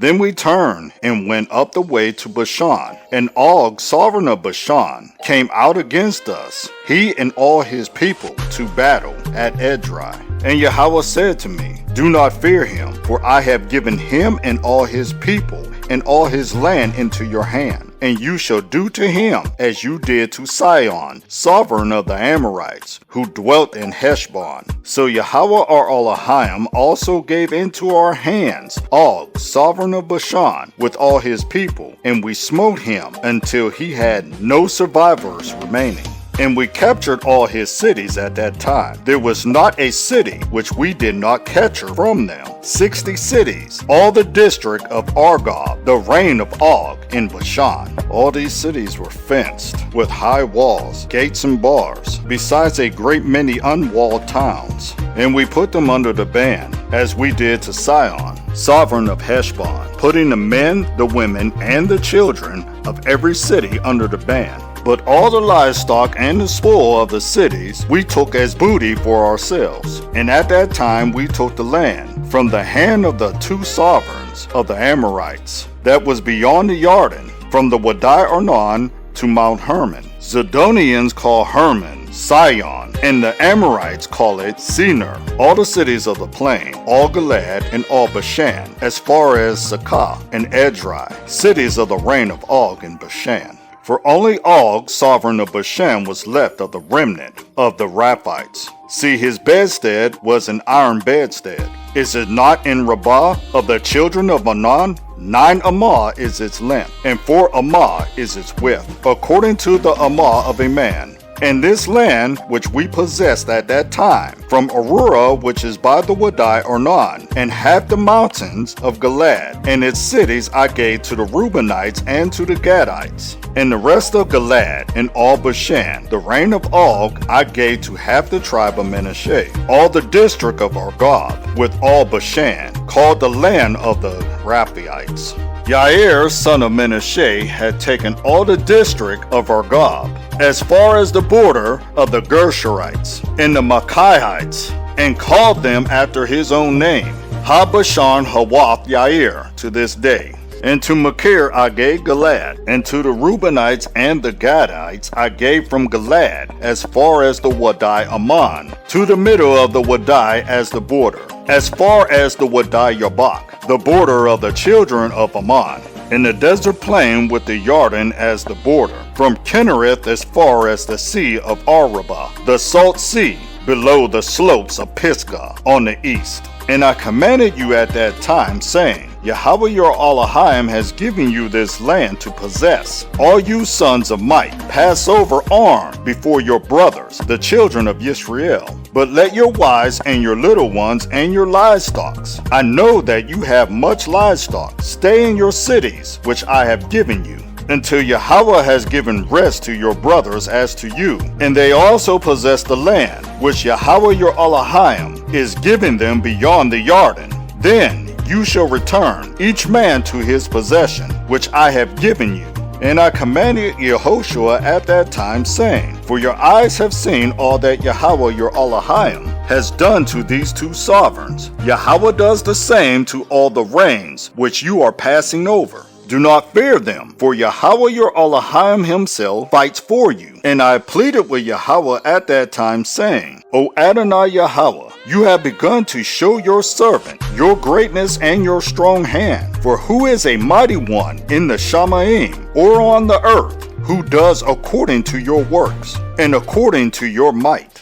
Then we turned and went up the way to Bashan, and Og, sovereign of Bashan, came out against us, he and all his people, to battle at Edrei. And Yahweh said to me, Do not fear him, for I have given him and all his people and all his land into your hand. And you shall do to him as you did to Sihon, sovereign of the Amorites, who dwelt in Heshbon. So Yahweh our Elohim also gave into our hands Og, sovereign of Bashan, with all his people, and we smote him until he had no survivors remaining. And we captured all his cities at that time. There was not a city which we did not capture from them. 60 cities, all the district of Argob, the reign of Og in Bashan. All these cities were fenced with high walls, gates and bars, besides a great many unwalled towns. And we put them under the ban, as we did to Sihon, sovereign of Heshbon, putting the men, the women, and the children of every city under the ban. But all the livestock and the spoil of the cities we took as booty for ourselves. And at that time we took the land from the hand of the two sovereigns of the Amorites that was beyond the Jordan, from the Wadi Arnon to Mount Hermon. Zidonians call Hermon Sion, and the Amorites call it Senir. All the cities of the plain, all Gilad and all Bashan, as far as Sakah and Edrei, cities of the reign of Og in Bashan. For only Og, sovereign of Bashan, was left of the remnant of the Raphites. See, his bedstead was an iron bedstead. Is it not in Rabbah of the children of Anan? 9 amah is its length, and 4 amah is its width, according to the amah of a man. And this land which we possessed at that time, from Aurora, which is by the Wadi Arnon, and half the mountains of Gilad, and its cities I gave to the Reubenites and to the Gadites. And the rest of Gilad and all Bashan, the reign of Og, I gave to half the tribe of Manasseh. All the district of Argob, with all Bashan, called the land of the Raphaites. Yair, son of Manasseh, had taken all the district of Argob, as far as the border of the Gershurites and the Machites, and called them after his own name, Ha-Bashan Hawath Yair, to this day. And to Machir I gave Gilad, and to the Reubenites and the Gadites I gave from Gilad, as far as the Wadi Ammon, to the middle of the Wadi as the border, as far as the Wadi Yabak, the border of the children of Ammon, in the desert plain with the Jordan as the border, from Kinnereth as far as the sea of Arabah, the salt sea, below the slopes of Pisgah on the east. And I commanded you at that time, saying, Yahweh your Elohim has given you this land to possess. All you sons of might, pass over armed before your brothers, the children of Israel. But let your wives and your little ones and your livestock, I know that you have much livestock, stay in your cities, which I have given you, until Yahweh has given rest to your brothers as to you. And they also possess the land, which Yahweh your Elohim is giving them beyond the Jordan. Then you shall return, each man to his possession, which I have given you. And I commanded Yehoshua at that time, saying, For your eyes have seen all that Yahweh your Elohim has done to these two sovereigns. Yahweh does the same to all the reigns which you are passing over. Do not fear them, for Yahweh your Elohim himself fights for you. And I pleaded with Yahweh at that time, saying, O Adonai Yahweh, you have begun to show your servant your greatness and your strong hand. For who is a mighty one in the Shamayim or on the earth, who does according to your works and according to your might?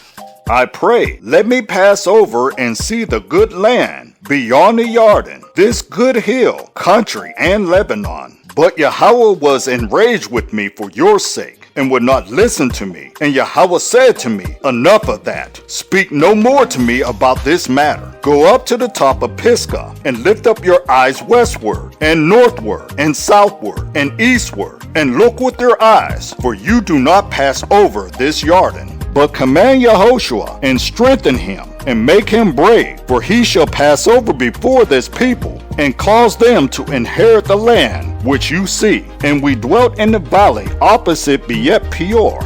I pray, let me pass over and see the good land beyond the Jordan, this good hill, country, and Lebanon. But Yahweh was enraged with me for your sake, and would not listen to me. And Yahweh said to me, Enough of that. Speak no more to me about this matter. Go up to the top of Pisgah, and lift up your eyes westward, and northward, and southward, and eastward, and look with your eyes, for you do not pass over this Jordan. But command Yehoshua, and strengthen him, and make him brave, for he shall pass over before this people, and cause them to inherit the land which you see. And we dwelt in the valley opposite Beit Peor,